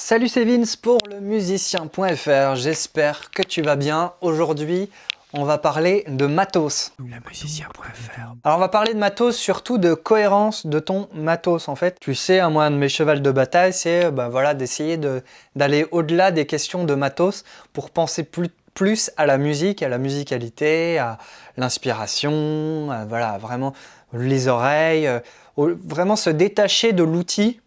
Salut, c'est Vince pour le musicien.fr, j'espère que tu vas bien. Aujourd'hui, on va parler de matos. Le musicien.fr. Alors on va parler de matos, surtout de cohérence de ton matos en fait. Tu sais, moi un de mes chevals de bataille, c'est d'essayer d'aller au-delà des questions de matos pour penser plus à la musique, à la musicalité, à l'inspiration, vraiment les oreilles, vraiment se détacher de l'outil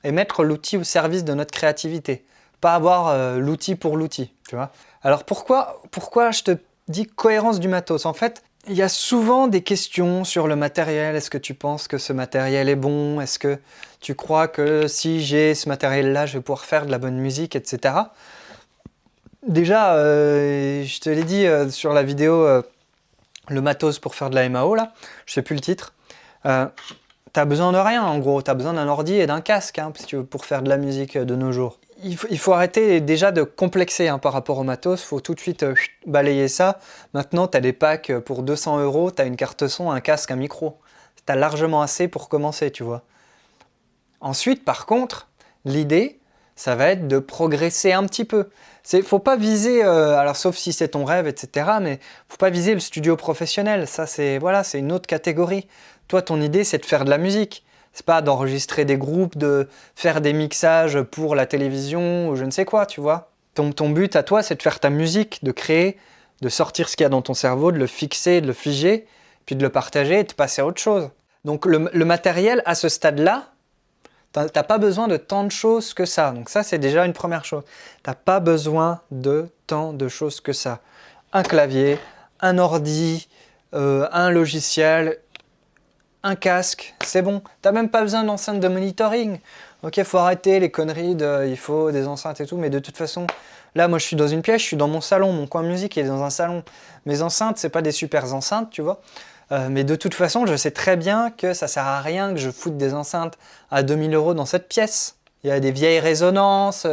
et mettre l'outil au service de notre créativité. Pas avoir l'outil pour l'outil, tu vois. Alors pourquoi je te dis cohérence du matos? En fait, il y a souvent des questions sur le matériel. Est-ce que tu penses que ce matériel est bon? Est-ce que tu crois que si j'ai ce matériel-là, je vais pouvoir faire de la bonne musique, etc. Déjà, je te l'ai dit sur la vidéo, le matos pour faire de la MAO, là, je sais plus le titre. T'as besoin de rien en gros, t'as besoin d'un ordi et d'un casque si tu veux, pour faire de la musique de nos jours. Il faut arrêter déjà de complexer par rapport au matos, il faut tout de suite balayer ça. Maintenant t'as des packs pour 200 €, t'as une carte son, un casque, un micro. T'as largement assez pour commencer, tu vois. Ensuite par contre, l'idée, ça va être de progresser un petit peu. Faut pas viser, alors sauf si c'est ton rêve, etc., mais faut pas viser le studio professionnel, ça c'est une autre catégorie. Toi, ton idée, c'est de faire de la musique. C'est pas d'enregistrer des groupes, de faire des mixages pour la télévision ou je ne sais quoi, tu vois. Ton but à toi, c'est de faire ta musique, de créer, de sortir ce qu'il y a dans ton cerveau, de le fixer, de le figer, puis de le partager et de passer à autre chose. Donc le matériel, à ce stade-là, t'as pas besoin de tant de choses que ça. Donc ça, c'est déjà une première chose. T'as pas besoin de tant de choses que ça. Un clavier, un ordi, un logiciel, un casque, c'est bon. T'as même pas besoin d'enceinte de monitoring. Ok, faut arrêter les conneries il faut des enceintes et tout, mais de toute façon, là, moi, je suis dans une pièce, je suis dans mon salon, mon coin musique est dans un salon. Mes enceintes, c'est pas des super enceintes, tu vois. Mais de toute façon, je sais très bien que ça sert à rien que je foute des enceintes à 2000 € dans cette pièce. Il y a des vieilles résonances,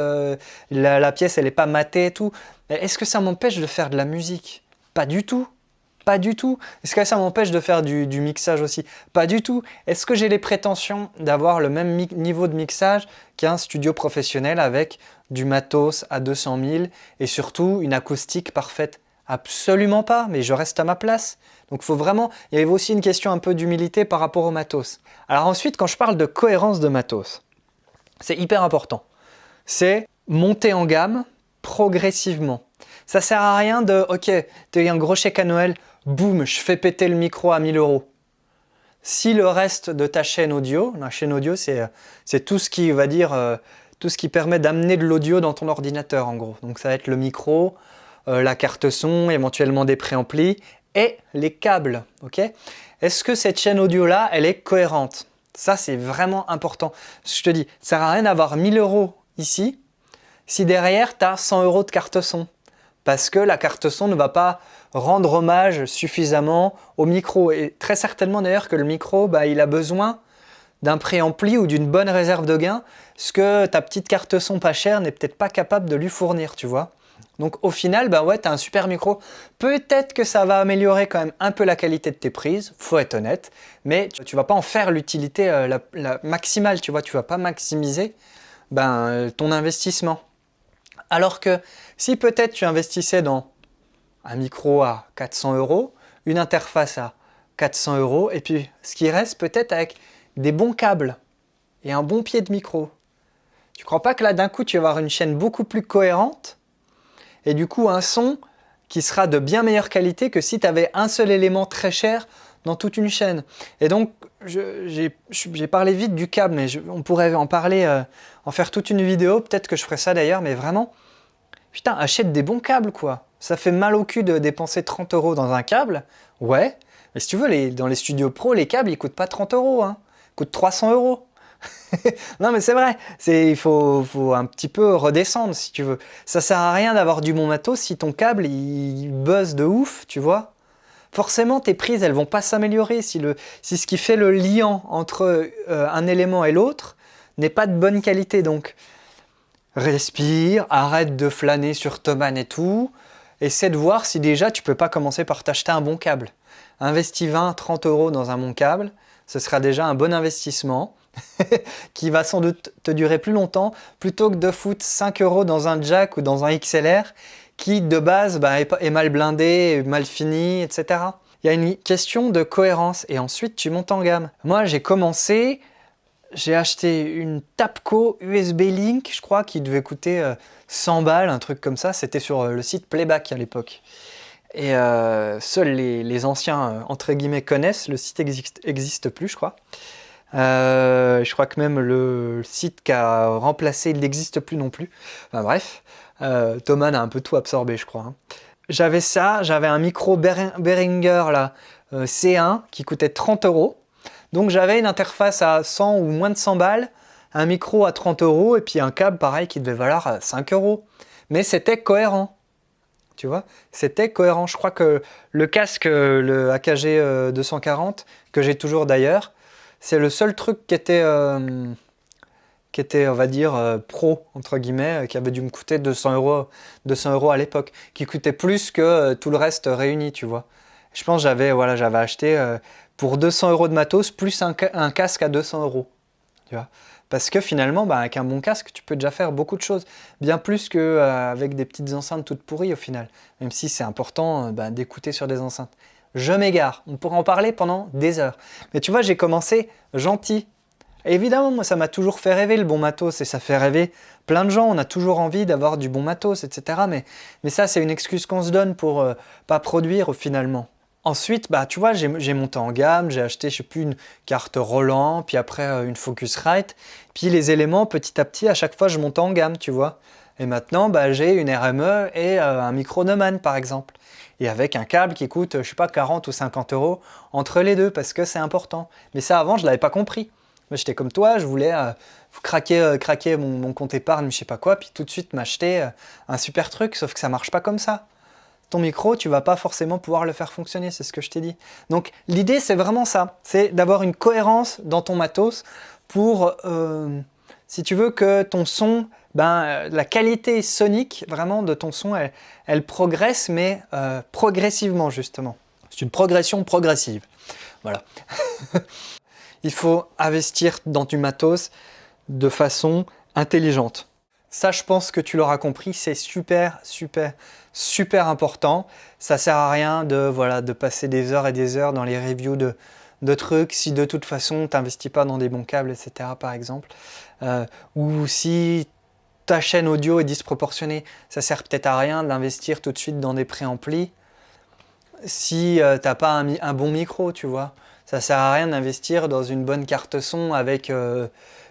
la pièce, elle est pas matée et tout. Mais est-ce que ça m'empêche de faire de la musique? Pas du tout. Pas du tout. Est-ce que ça m'empêche de faire du mixage aussi? Pas du tout. Est-ce que j'ai les prétentions d'avoir le même niveau de mixage qu'un studio professionnel avec du matos à 200 000 et surtout une acoustique parfaite? Absolument pas, mais je reste à ma place. Donc il y avait aussi une question un peu d'humilité par rapport au matos. Alors ensuite, quand je parle de cohérence de matos, c'est hyper important. C'est monter en gamme progressivement. Ça sert à rien ok, t'as eu un gros chèque à Noël, boum, je fais péter le micro à 1000 €. Si le reste de ta chaîne audio, la chaîne audio, c'est tout ce qui tout ce qui permet d'amener de l'audio dans ton ordinateur en gros. Donc ça va être le micro, la carte son, éventuellement des préamplis et les câbles. Ok. Est-ce que cette chaîne audio-là, elle est cohérente? Ça, c'est vraiment important. Je te dis, ça sert à rien d'avoir 1000 € ici si derrière, tu as 100 € de carte son. Parce que la carte son ne va pas rendre hommage suffisamment au micro. Et très certainement d'ailleurs que le micro, il a besoin d'un préampli ou d'une bonne réserve de gain, ce que ta petite carte son pas chère n'est peut-être pas capable de lui fournir, tu vois. Donc au final, tu as un super micro. Peut-être que ça va améliorer quand même un peu la qualité de tes prises, faut être honnête, mais tu vas pas en faire l'utilité la maximale, tu vois. Tu vas pas maximiser ton investissement. Alors que si peut-être tu investissais dans un micro à 400 €, une interface à 400 €, et puis ce qui reste peut-être avec des bons câbles et un bon pied de micro. Tu crois pas que là d'un coup tu vas avoir une chaîne beaucoup plus cohérente et du coup un son qui sera de bien meilleure qualité que si tu avais un seul élément très cher dans toute une chaîne. Et donc j'ai parlé vite du câble, mais on pourrait en parler, en faire toute une vidéo, peut-être que je ferai ça d'ailleurs, mais vraiment, putain, achète des bons câbles quoi. Ça fait mal au cul de dépenser 30 € dans un câble, ouais, mais si tu veux, dans les studios pro, les câbles ils coûtent pas 30 €, ils coûtent 300 €. Non mais c'est vrai, il faut un petit peu redescendre si tu veux. Ça sert à rien d'avoir du bon matos si ton câble il buzz de ouf, tu vois. Forcément tes prises elles vont pas s'améliorer si ce qui fait le liant entre un élément et l'autre n'est pas de bonne qualité. Donc respire, arrête de flâner sur Thomann et tout, essaie de voir si déjà tu peux pas commencer par t'acheter un bon câble. Investis 20-30 € dans un bon câble, ce sera déjà un bon investissement. qui va sans doute te durer plus longtemps, plutôt que de foutre 5 € dans un jack ou dans un XLR qui de base est mal blindé, mal fini, etc. Il y a une question de cohérence et ensuite tu montes en gamme. Moi j'ai commencé, j'ai acheté une Tapco USB Link, je crois, qui devait coûter 100 balles, un truc comme ça. C'était sur le site Playback à l'époque. Et seuls les anciens, entre guillemets, connaissent. Le site existe plus, je crois. Je crois que même le site qui a remplacé, il n'existe plus non plus. Enfin bref, Thomann a un peu tout absorbé, je crois. Hein. J'avais ça, j'avais un micro Behringer là, C1 qui coûtait 30 €. Donc j'avais une interface à 100 ou moins de 100 balles, un micro à 30 € et puis un câble pareil qui devait valoir 5 €. Mais c'était cohérent. Tu vois, c'était cohérent. Je crois que le casque, le AKG 240, que j'ai toujours d'ailleurs, c'est le seul truc qui était, on va dire, pro, entre guillemets, qui avait dû me coûter 200 € à l'époque, qui coûtait plus que tout le reste réuni, tu vois. Je pense que j'avais acheté pour 200 € de matos, plus un casque à 200 €, tu vois. Parce que finalement, avec un bon casque, tu peux déjà faire beaucoup de choses. Bien plus qu'avec des petites enceintes toutes pourries au final. Même si c'est important d'écouter sur des enceintes. Je m'égare, on pourrait en parler pendant des heures. Mais tu vois, j'ai commencé gentil. Et évidemment, moi, ça m'a toujours fait rêver le bon matos. Et ça fait rêver plein de gens. On a toujours envie d'avoir du bon matos, etc. Mais ça, c'est une excuse qu'on se donne pour pas produire finalement. Ensuite, tu vois, j'ai monté en gamme, j'ai acheté, je sais plus, une carte Roland, puis après une Focusrite. Puis les éléments, petit à petit, à chaque fois, je monte en gamme, tu vois. Et maintenant, j'ai une RME et un micro Neumann, par exemple. Et avec un câble qui coûte, je sais pas, 40 ou 50 € entre les deux, parce que c'est important. Mais ça, avant, je l'avais pas compris. Moi, j'étais comme toi, je voulais craquer mon compte épargne, je sais pas quoi, puis tout de suite m'acheter un super truc, sauf que ça marche pas comme ça. Ton micro, tu vas pas forcément pouvoir le faire fonctionner, c'est ce que je t'ai dit. Donc l'idée, c'est vraiment ça, c'est d'avoir une cohérence dans ton matos pour, si tu veux que ton son, la qualité sonique vraiment de ton son, elle progresse, mais progressivement justement. C'est une progression progressive. Voilà. Il faut investir dans du matos de façon intelligente. Ça, je pense que tu l'auras compris, c'est super important. Ça sert à rien de passer des heures et des heures dans les reviews de trucs si de toute façon tu n'investis pas dans des bons câbles, etc. par exemple. Ou si ta chaîne audio est disproportionnée, ça sert peut-être à rien d'investir tout de suite dans des préamplis si tu n'as pas un bon micro, tu vois. Ça sert à rien d'investir dans une bonne carte son avec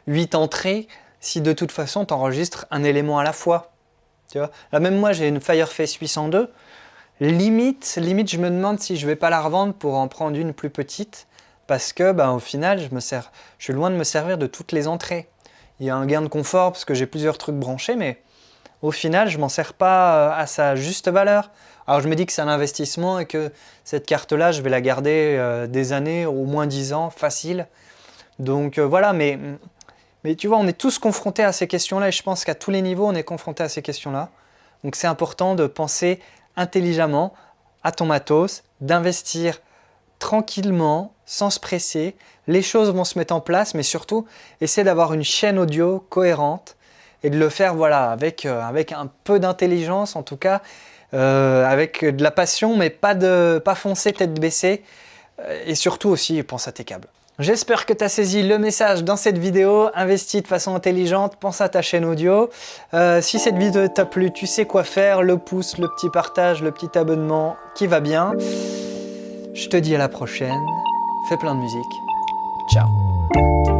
8 entrées si de toute façon tu enregistres un élément à la fois. Tu vois, là même moi j'ai une Fireface 802, limite je me demande si je vais pas la revendre pour en prendre une plus petite, parce que au final je suis loin de me servir de toutes les entrées. Il y a un gain de confort parce que j'ai plusieurs trucs branchés, mais au final je m'en sers pas à sa juste valeur. Alors je me dis que c'est un investissement et que cette carte là je vais la garder des années, au moins 10 ans, facile. Donc voilà, mais tu vois, on est tous confrontés à ces questions-là et je pense qu'à tous les niveaux, on est confrontés à ces questions-là. Donc c'est important de penser intelligemment à ton matos, d'investir tranquillement, sans se presser. Les choses vont se mettre en place, mais surtout, essaie d'avoir une chaîne audio cohérente et de le faire avec un peu d'intelligence, en tout cas, avec de la passion, mais pas foncer tête baissée. Et surtout aussi, pense à tes câbles. J'espère que tu as saisi le message dans cette vidéo. Investis de façon intelligente, pense à ta chaîne audio. Si cette vidéo t'a plu, tu sais quoi faire. Le pouce, le petit partage, le petit abonnement qui va bien. Je te dis à la prochaine. Fais plein de musique. Ciao.